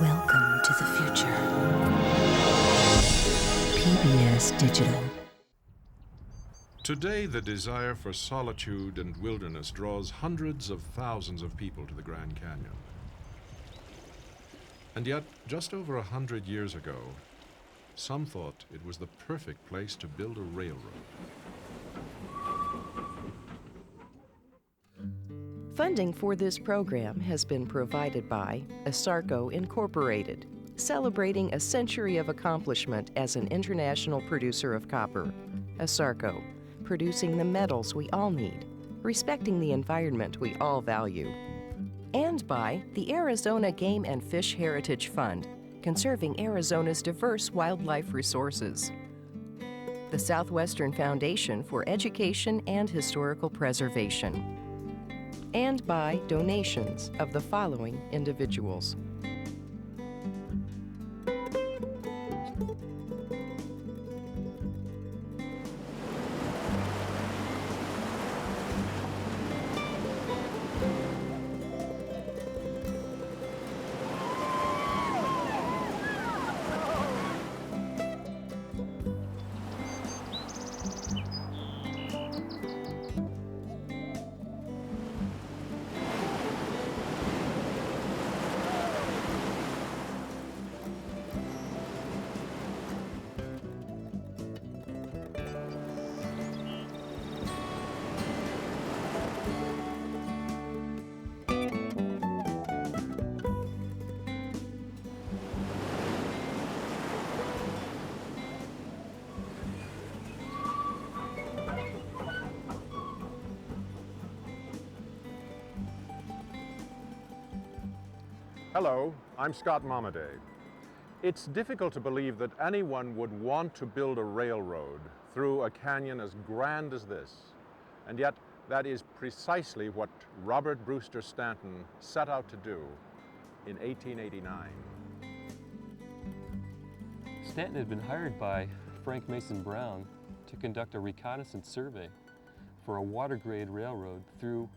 Welcome to the future. PBS Digital. Today, the desire for solitude and wilderness draws hundreds of thousands of people to the Grand Canyon. And yet, just over 100 years ago, some thought it was the perfect place to build a railroad. Funding for this program has been provided by ASARCO Incorporated, celebrating a century of accomplishment as an international producer of copper. ASARCO, producing the metals we all need, respecting the environment we all value. And by the Arizona Game and Fish Heritage Fund, conserving Arizona's diverse wildlife resources. The Southwestern Foundation for Education and Historical Preservation. And by donations of the following individuals. Hello, I'm Scott Momaday. It's difficult to believe that anyone would want to build a railroad through a canyon as grand as this. And yet, that is precisely what Robert Brewster Stanton set out to do in 1889. Stanton had been hired by Frank Mason Brown to conduct a reconnaissance survey for a water-grade railroad through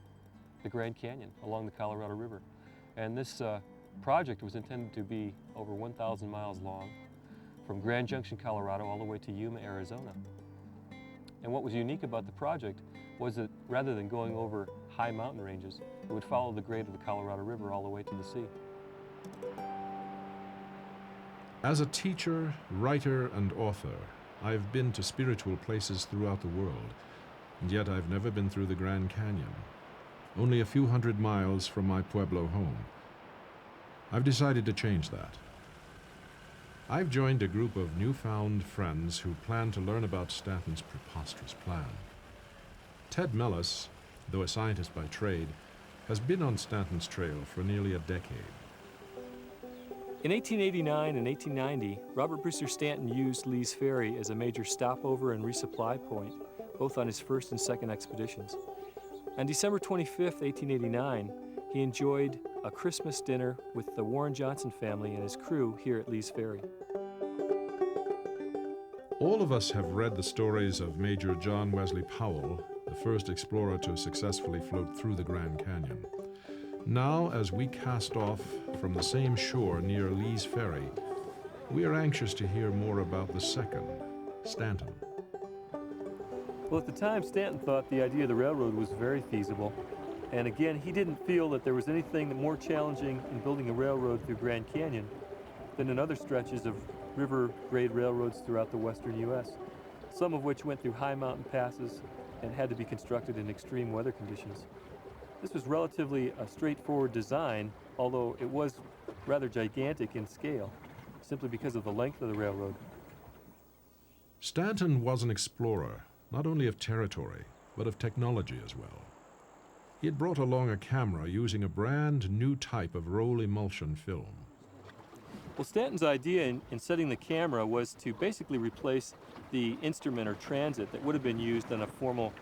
the Grand Canyon along the Colorado River. And this project was intended to be over 1,000 miles long from Grand Junction, Colorado, all the way to Yuma, Arizona. And what was unique about the project was that rather than going over high mountain ranges, it would follow the grade of the Colorado River all the way to the sea. As a teacher, writer, and author, I've been to spiritual places throughout the world, and yet I've never been through the Grand Canyon, only a few hundred miles from my Pueblo home. I've decided to change that. I've joined a group of newfound friends who plan to learn about Stanton's preposterous plan. Ted Mellis, though a scientist by trade, has been on Stanton's trail for nearly a decade. In 1889 and 1890, Robert Brewster Stanton used Lee's Ferry as a major stopover and resupply point, both on his first and second expeditions. On December 25, 1889, he enjoyed a Christmas dinner with the Warren Johnson family and his crew here at Lee's Ferry. All of us have read the stories of Major John Wesley Powell, the first explorer to successfully float through the Grand Canyon. Now, as we cast off from the same shore near Lee's Ferry, we are anxious to hear more about the second, Stanton. Well, at the time, Stanton thought the idea of the railroad was very feasible. And again, he didn't feel that there was anything more challenging in building a railroad through Grand Canyon than in other stretches of river-grade railroads throughout the western U.S., some of which went through high mountain passes and had to be constructed in extreme weather conditions. This was relatively a straightforward design, although it was rather gigantic in scale, simply because of the length of the railroad. Stanton was an explorer, not only of territory, but of technology as well. He had brought along a camera using a brand new type of roll emulsion film. Well, Stanton's idea in setting the camera was to basically replace the instrument or transit that would have been used on a formal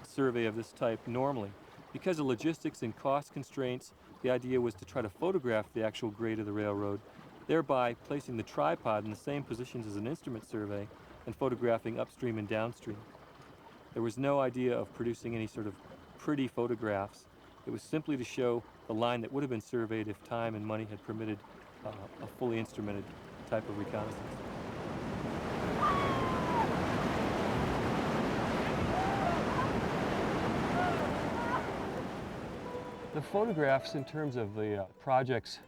survey of this type normally. Because of logistics and cost constraints, the idea was to try to photograph the actual grade of the railroad, thereby placing the tripod in the same positions as an instrument survey and photographing upstream and downstream. There was no idea of producing any sort of pretty photographs. It was simply to show the line that would have been surveyed if time and money had permitted a fully instrumented type of reconnaissance. The photographs, in terms of the project's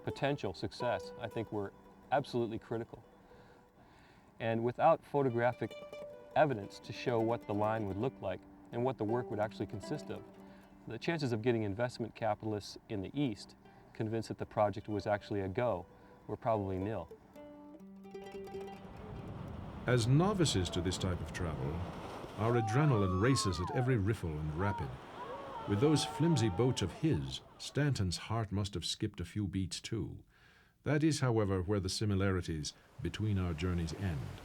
potential success, I think were absolutely critical. And without photographic evidence to show what the line would look like and what the work would actually consist of, the chances of getting investment capitalists in the East convinced that the project was actually a go were probably nil. As novices to this type of travel, our adrenaline races at every riffle and rapid. With those flimsy boats of his, Stanton's heart must have skipped a few beats too. That is, however, where the similarities between our journeys end.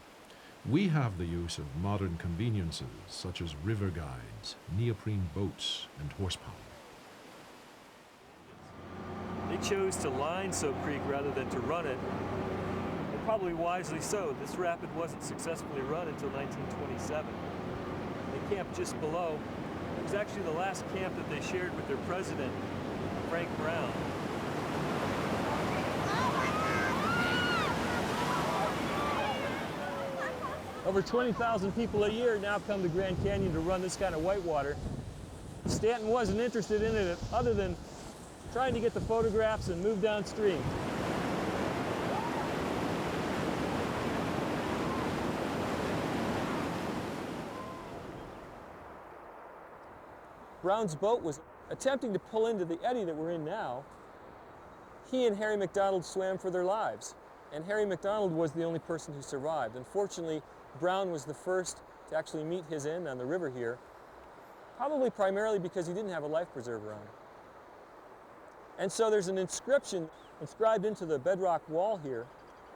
We have the use of modern conveniences such as river guides, neoprene boats, and horsepower. They chose to line Soap Creek rather than to run it, and probably wisely so. This rapid wasn't successfully run until 1927. They camped just below. It was actually the last camp that they shared with their president, Frank Brown. Over 20,000 people a year now come to Grand Canyon to run this kind of whitewater. Stanton wasn't interested in it other than trying to get the photographs and move downstream. Brown's boat was attempting to pull into the eddy that we're in now. He and Harry McDonald swam for their lives, and Harry McDonald was the only person who survived. Unfortunately, Brown was the first to actually meet his end on the river here, probably primarily because he didn't have a life preserver on. And so there's an inscription inscribed into the bedrock wall here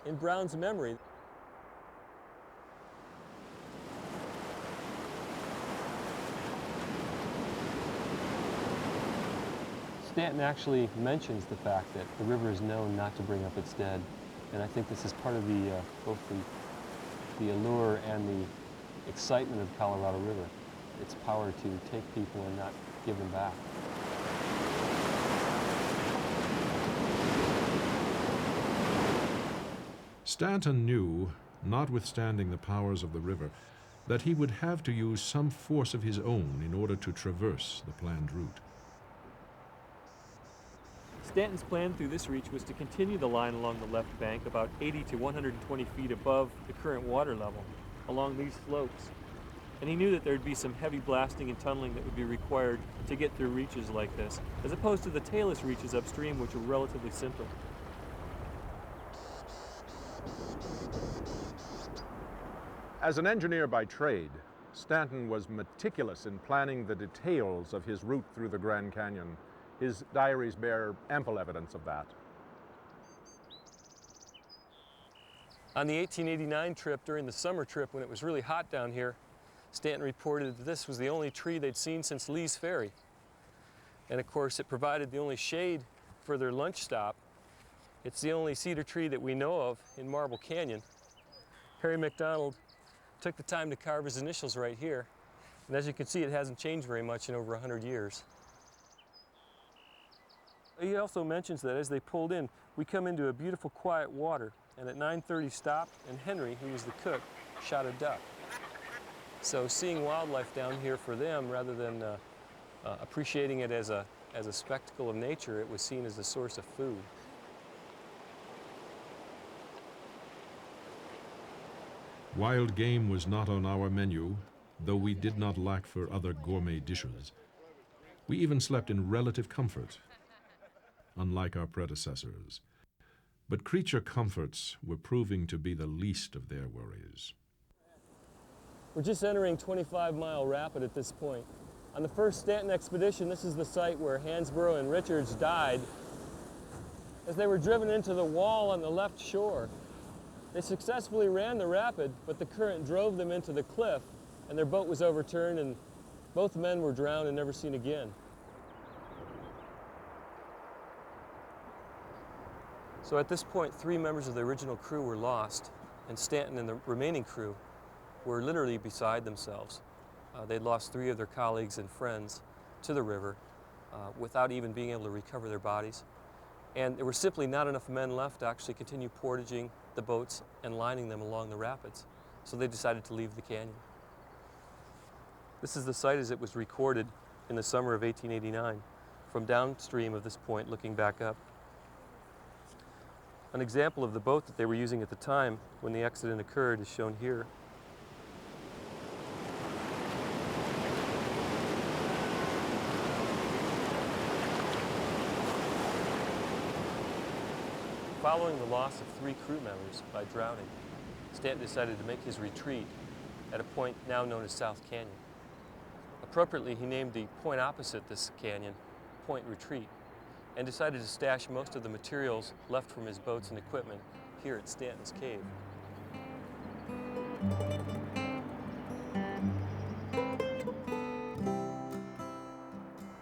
in Brown's memory. Stanton actually mentions the fact that the river is known not to bring up its dead, and I think this is part of the both the allure and the excitement of the Colorado River. Its power to take people and not give them back. Stanton knew, notwithstanding the powers of the river, that he would have to use some force of his own in order to traverse the planned route. Stanton's plan through this reach was to continue the line along the left bank about 80 to 120 feet above the current water level along these slopes. And he knew that there'd be some heavy blasting and tunneling that would be required to get through reaches like this, as opposed to the tailless reaches upstream, which were relatively simple. As an engineer by trade, Stanton was meticulous in planning the details of his route through the Grand Canyon. His diaries bear ample evidence of that. On the 1889 trip, during the summer trip when it was really hot down here, Stanton reported that this was the only tree they'd seen since Lee's Ferry. And of course, it provided the only shade for their lunch stop. It's the only cedar tree that we know of in Marble Canyon. Harry McDonald took the time to carve his initials right here. And as you can see, it hasn't changed very much in over 100 years. He also mentions that as they pulled in, we come into a beautiful quiet water, and at 9:30 stopped, and Henry, who was the cook, shot a duck. So seeing wildlife down here for them, rather than appreciating it as a spectacle of nature, it was seen as a source of food. Wild game was not on our menu, though we did not lack for other gourmet dishes. We even slept in relative comfort, unlike our predecessors. But creature comforts were proving to be the least of their worries. We're just entering 25-mile rapid at this point. On the first Stanton expedition, this is the site where Hansborough and Richards died as they were driven into the wall on the left shore. They successfully ran the rapid, but the current drove them into the cliff, and their boat was overturned, and both men were drowned and never seen again. So at this point, 3 members of the original crew were lost, and Stanton and the remaining crew were literally beside themselves. They'd lost 3 of their colleagues and friends to the river without even being able to recover their bodies. And there were simply not enough men left to actually continue portaging the boats and lining them along the rapids. So they decided to leave the canyon. This is the site as it was recorded in the summer of 1889, from downstream of this point looking back up. An example of the boat that they were using at the time when the accident occurred is shown here. Following the loss of 3 crew members by drowning, Stanton decided to make his retreat at a point now known as South Canyon. Appropriately, he named the point opposite this canyon Point Retreat, and decided to stash most of the materials left from his boats and equipment here at Stanton's Cave.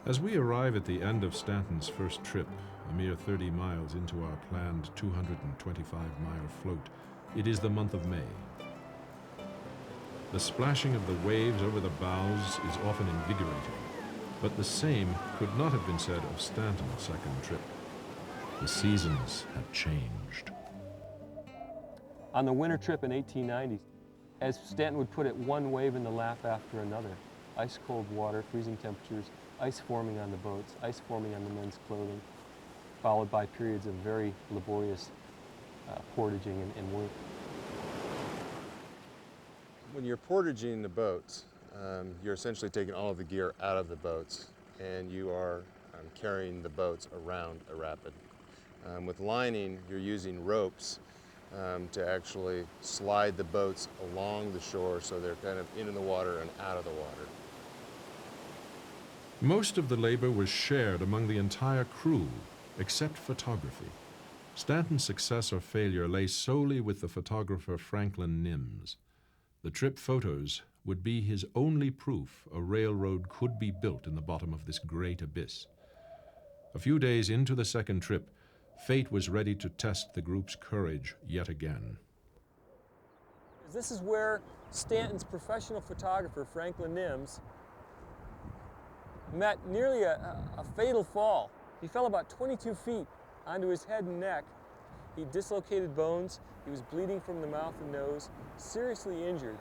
As we arrive at the end of Stanton's first trip, a mere 30 miles into our planned 225-mile float, it is the month of May. The splashing of the waves over the bows is often invigorating, but the same could not have been said of Stanton's second trip. The seasons had changed. On the winter trip in 1890, as Stanton would put it, one wave in the lap after another. Ice-cold water, freezing temperatures, ice forming on the boats, ice forming on the men's clothing, followed by periods of very laborious portaging and work. When you're portaging the boats, you're essentially taking all of the gear out of the boats, and you are carrying the boats around a rapid. With lining, you're using ropes to actually slide the boats along the shore so they're kind of in the water and out of the water. Most of the labor was shared among the entire crew, except photography. Stanton's success or failure lay solely with the photographer Franklin Nims. The trip photos would be his only proof a railroad could be built in the bottom of this great abyss. A few days into the second trip, fate was ready to test the group's courage yet again. This is where Stanton's professional photographer, Franklin Nims, met nearly a fatal fall. He fell about 22 feet onto his head and neck. He dislocated bones. He was bleeding from the mouth and nose, seriously injured.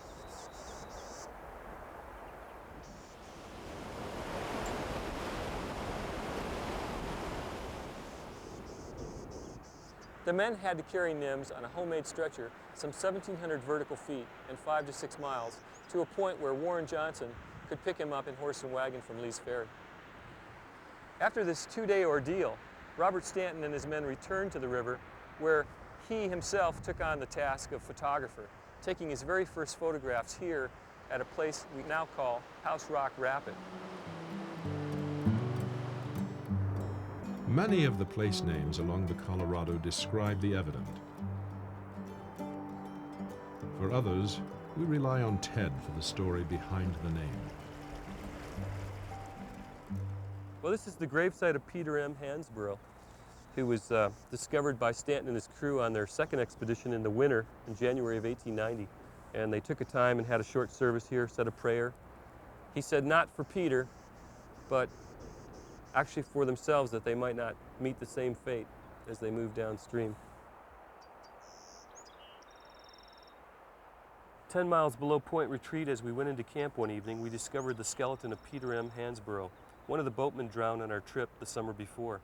The men had to carry Nims on a homemade stretcher some 1,700 vertical feet and 5 to 6 miles to a point where Warren Johnson could pick him up in horse and wagon from Lee's Ferry. After this 2-day ordeal, Robert Stanton and his men returned to the river, where he himself took on the task of photographer, taking his very first photographs here at a place we now call House Rock Rapid. Many of the place names along the Colorado describe the evident. For others, we rely on Ted for the story behind the name. Well, this is the gravesite of Peter M. Hansborough, who was discovered by Stanton and his crew on their second expedition in the winter in January of 1890. And they took a time and had a short service here, said a prayer. He said not for Peter, but actually for themselves, that they might not meet the same fate as they moved downstream. 10 miles below Point Retreat, as we went into camp one evening, we discovered the skeleton of Peter M. Hansborough, one of the boatmen drowned on our trip the summer before.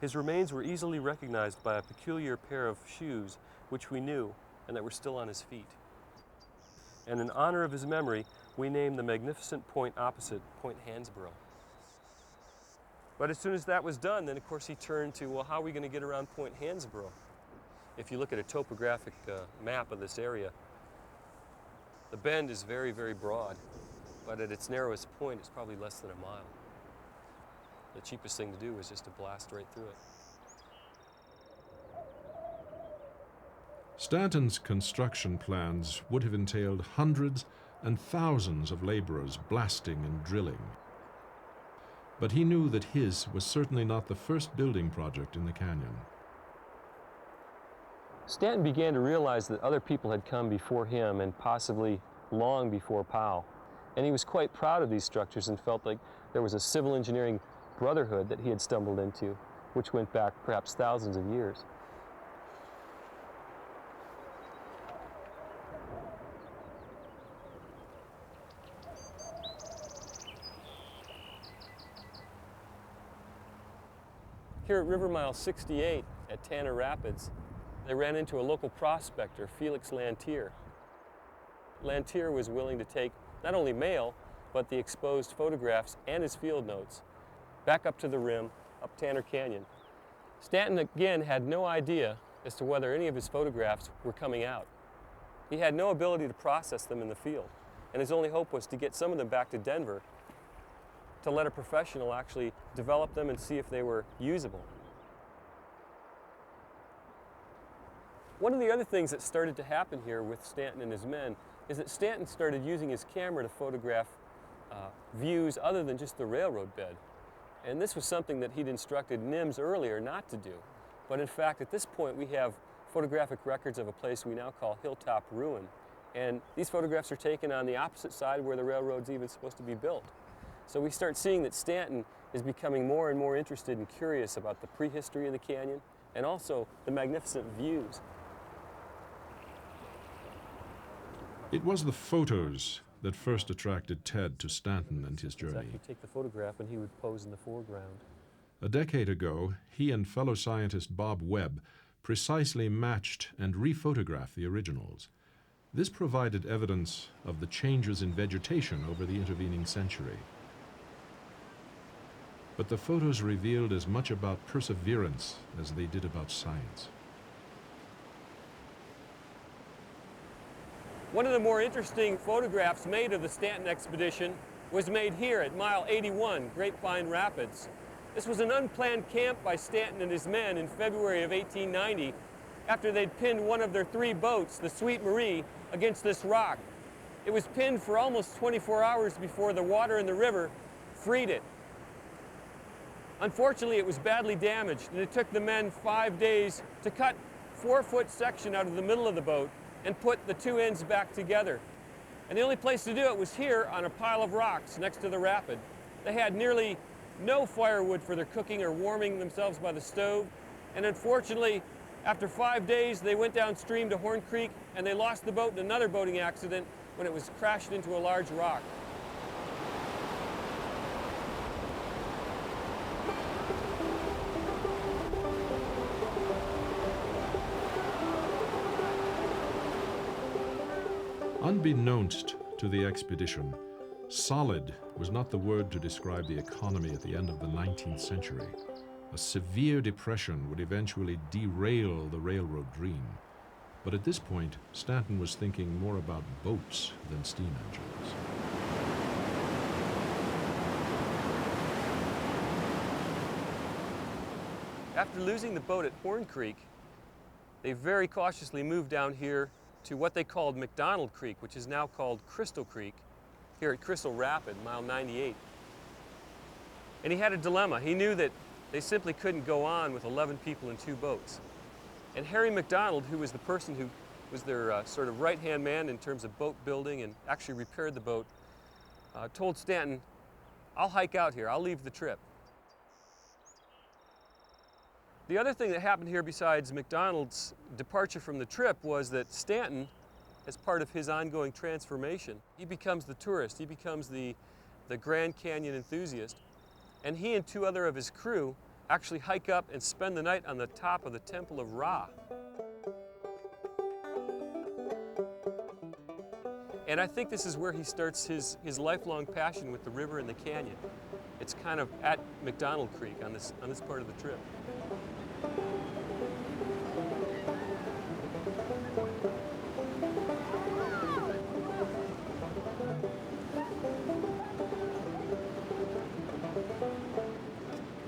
His remains were easily recognized by a peculiar pair of shoes, which we knew, and that were still on his feet. And in honor of his memory, we named the magnificent point opposite Point Hansborough. But as soon as that was done, then of course he turned to, well, how are we going to get around Point Hansborough? If you look at a topographic map of this area, the bend is very, very broad, but at its narrowest point, it's probably less than a mile. The cheapest thing to do was just to blast right through it. Stanton's construction plans would have entailed hundreds and thousands of laborers blasting and drilling. But he knew that his was certainly not the first building project in the canyon. Stanton began to realize that other people had come before him and possibly long before Powell. And he was quite proud of these structures and felt like there was a civil engineering brotherhood that he had stumbled into. which went back perhaps thousands of years. Here at River Mile 68 at Tanner Rapids, they ran into a local prospector, Felix Lantier. Lantier was willing to take not only mail, but the exposed photographs and his field notes back up to the rim, up Tanner Canyon. Stanton again had no idea as to whether any of his photographs were coming out. He had no ability to process them in the field, and his only hope was to get some of them back to Denver to let a professional actually develop them and see if they were usable. One of the other things that started to happen here with Stanton and his men is that Stanton started using his camera to photograph views other than just the railroad bed. And this was something that he'd instructed NIMS earlier not to do. But in fact, at this point, we have photographic records of a place we now call Hilltop Ruin. And these photographs are taken on the opposite side where the railroad's even supposed to be built. So we start seeing that Stanton is becoming more and more interested and curious about the prehistory of the canyon and also the magnificent views. It was the photos that first attracted Ted to Stanton and his journey. Exactly. Take the photograph and he would pose in the foreground. A decade ago, he and fellow scientist Bob Webb precisely matched and rephotographed the originals. This provided evidence of the changes in vegetation over the intervening century. But the photos revealed as much about perseverance as they did about science. One of the more interesting photographs made of the Stanton expedition was made here at Mile 81, Grapevine Rapids. This was an unplanned camp by Stanton and his men in February of 1890 after they'd pinned one of their 3 boats, the Sweet Marie, against this rock. It was pinned for almost 24 hours before the water in the river freed it. Unfortunately, it was badly damaged, and it took the men 5 days to cut 4-foot section out of the middle of the boat and put the 2 ends back together. And the only place to do it was here on a pile of rocks next to the rapid. They had nearly no firewood for their cooking or warming themselves by the stove, and unfortunately, after 5 days, they went downstream to Horn Creek, and they lost the boat in another boating accident when it was crashed into a large rock. Unbeknownst to the expedition, solid was not the word to describe the economy at the end of the 19th century. A severe depression would eventually derail the railroad dream. But at this point, Stanton was thinking more about boats than steam engines. After losing the boat at Horn Creek, they very cautiously moved down here to what they called McDonald Creek, which is now called Crystal Creek, here at Crystal Rapid, Mile 98. And he had a dilemma. He knew that they simply couldn't go on with 11 people in 2 boats. And Harry McDonald, who was the person who was their sort of right-hand man in terms of boat building and actually repaired the boat, told Stanton, "I'll hike out here, I'll leave the trip." The other thing that happened here besides McDonald's departure from the trip was that Stanton, as part of his ongoing transformation, he becomes the tourist, he becomes the Grand Canyon enthusiast, and he and 2 other of his crew actually hike up and spend the night on the top of the Temple of Ra. And I think this is where he starts his lifelong passion with the river and the canyon. It's kind of at McDonald Creek on this part of the trip.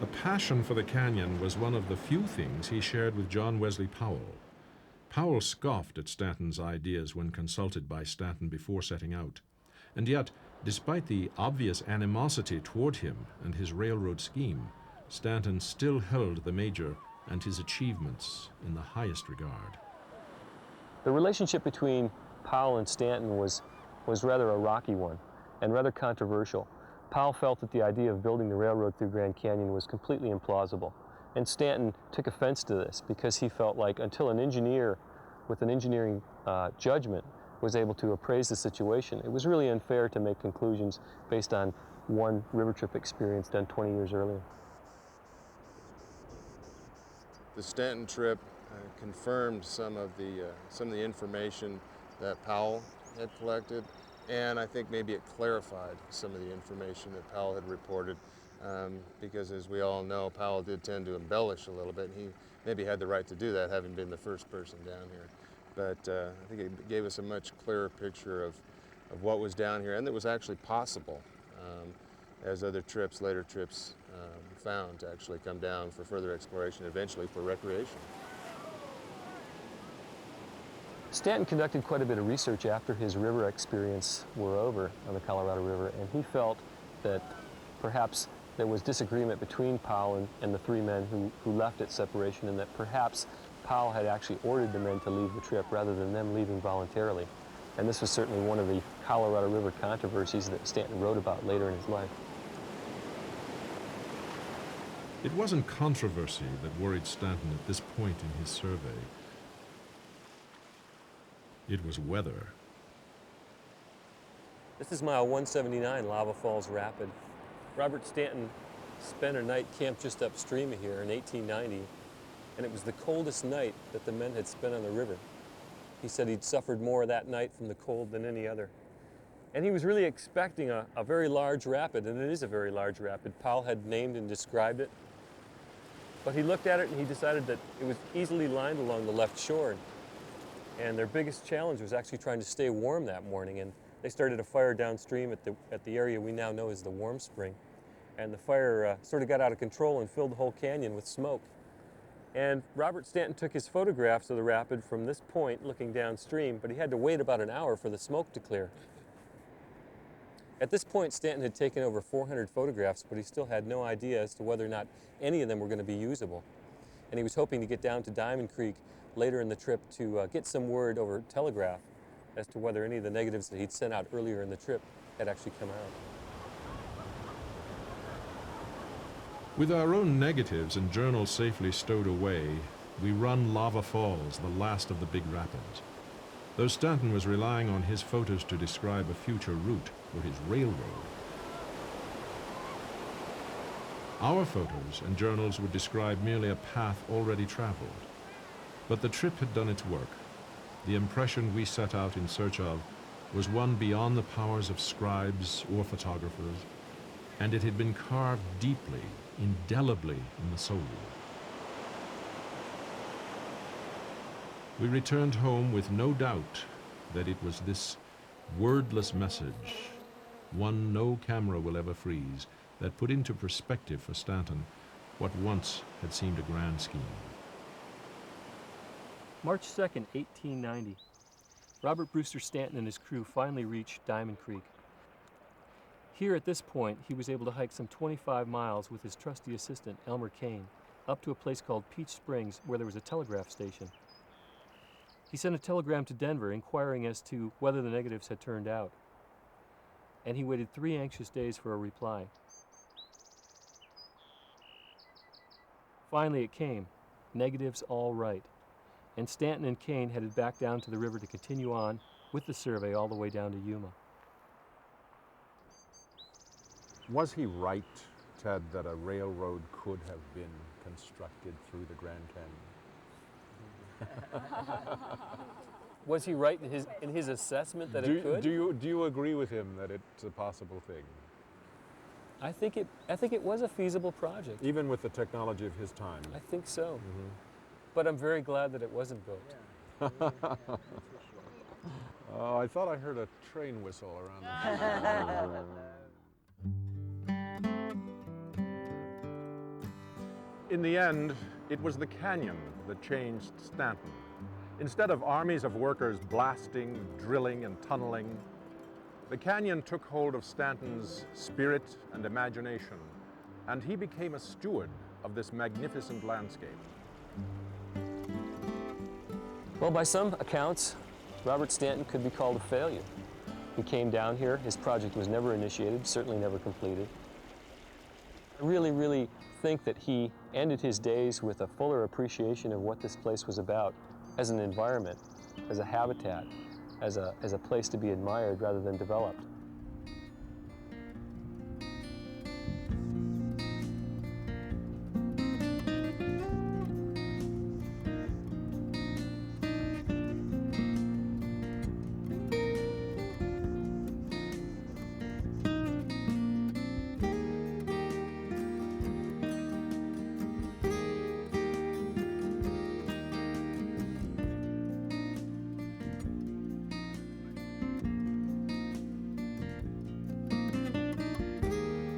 A passion for the canyon was one of the few things he shared with John Wesley Powell. Powell scoffed at Stanton's ideas when consulted by Stanton before setting out. And yet, despite the obvious animosity toward him and his railroad scheme, Stanton still held the major and his achievements in the highest regard. The relationship between Powell and Stanton was rather a rocky one and rather controversial. Powell felt that the idea of building the railroad through Grand Canyon was completely implausible. And Stanton took offense to this because he felt like until an engineer with an engineering judgment was able to appraise the situation, it was really unfair to make conclusions based on one river trip experience done 20 years earlier. The Stanton trip confirmed some of the information that Powell had collected, and I think maybe it clarified some of the information that Powell had reported, because as we all know, Powell did tend to embellish a little bit, and he maybe had the right to do that, having been the first person down here. But I think it gave us a much clearer picture of what was down here, and that was actually possible, as other trips, later trips, found to actually come down for further exploration, eventually for recreation. Stanton conducted quite a bit of research after his river experience were over on the Colorado River, and he felt that perhaps there was disagreement between Powell and the three men who left at separation, and that perhaps Powell had actually ordered the men to leave the trip rather than them leaving voluntarily. And this was certainly one of the Colorado River controversies that Stanton wrote about later in his life. It wasn't controversy that worried Stanton at this point in his survey. It was weather. This is mile 179, Lava Falls Rapid. Robert Stanton spent a night camped just upstream of here in 1890, and it was the coldest night that the men had spent on the river. He said he'd suffered more that night from the cold than any other. And he was really expecting a very large rapid, and it is a very large rapid. Powell had named and described it. But he looked at it and he decided that it was easily lined along the left shore. And their biggest challenge was actually trying to stay warm that morning. And they started a fire downstream at the area we now know as the Warm Spring. And the fire sort of got out of control and filled the whole canyon with smoke. And Robert Stanton took his photographs of the rapid from this point looking downstream, but he had to wait about an hour for the smoke to clear. At this point, Stanton had taken over 400 photographs, but he still had no idea as to whether or not any of them were going to be usable. And he was hoping to get down to Diamond Creek later in the trip to get some word over telegraph as to whether any of the negatives that he'd sent out earlier in the trip had actually come out. With our own negatives and journals safely stowed away, we run Lava Falls, the last of the big rapids. Though Stanton was relying on his photos to describe a future route for his railroad. Our photos and journals would describe merely a path already traveled. But the trip had done its work. The impression we set out in search of was one beyond the powers of scribes or photographers, and it had been carved deeply, indelibly in the soul. We returned home with no doubt that it was this wordless message, one no camera will ever freeze, that put into perspective for Stanton what once had seemed a grand scheme. March 2nd, 1890. Robert Brewster Stanton and his crew finally reached Diamond Creek. Here at this point, he was able to hike some 25 miles with his trusty assistant, Elmer Kane, up to a place called Peach Springs where there was a telegraph station. He sent a telegram to Denver inquiring as to whether the negatives had turned out. And he waited 3 anxious days for a reply. Finally it came, negatives all right. And Stanton and Kane headed back down to the river to continue on with the survey all the way down to Yuma. Was he right, Ted, that a railroad could have been constructed through the Grand Canyon? Was he right in his assessment that it could? Do you agree with him that it's a possible thing? I think it was a feasible project. Even with the technology of his time? I think so. Mm-hmm. But I'm very glad that it wasn't built. Oh, I thought I heard a train whistle around the In the end, it was the canyon that changed Stanton. Instead of armies of workers blasting, drilling, and tunneling, the canyon took hold of Stanton's spirit and imagination, and he became a steward of this magnificent landscape. Well, by some accounts, Robert Stanton could be called a failure. He came down here, his project was never initiated, certainly never completed. I really think that he ended his days with a fuller appreciation of what this place was about as an environment, as a habitat, as a place to be admired rather than developed.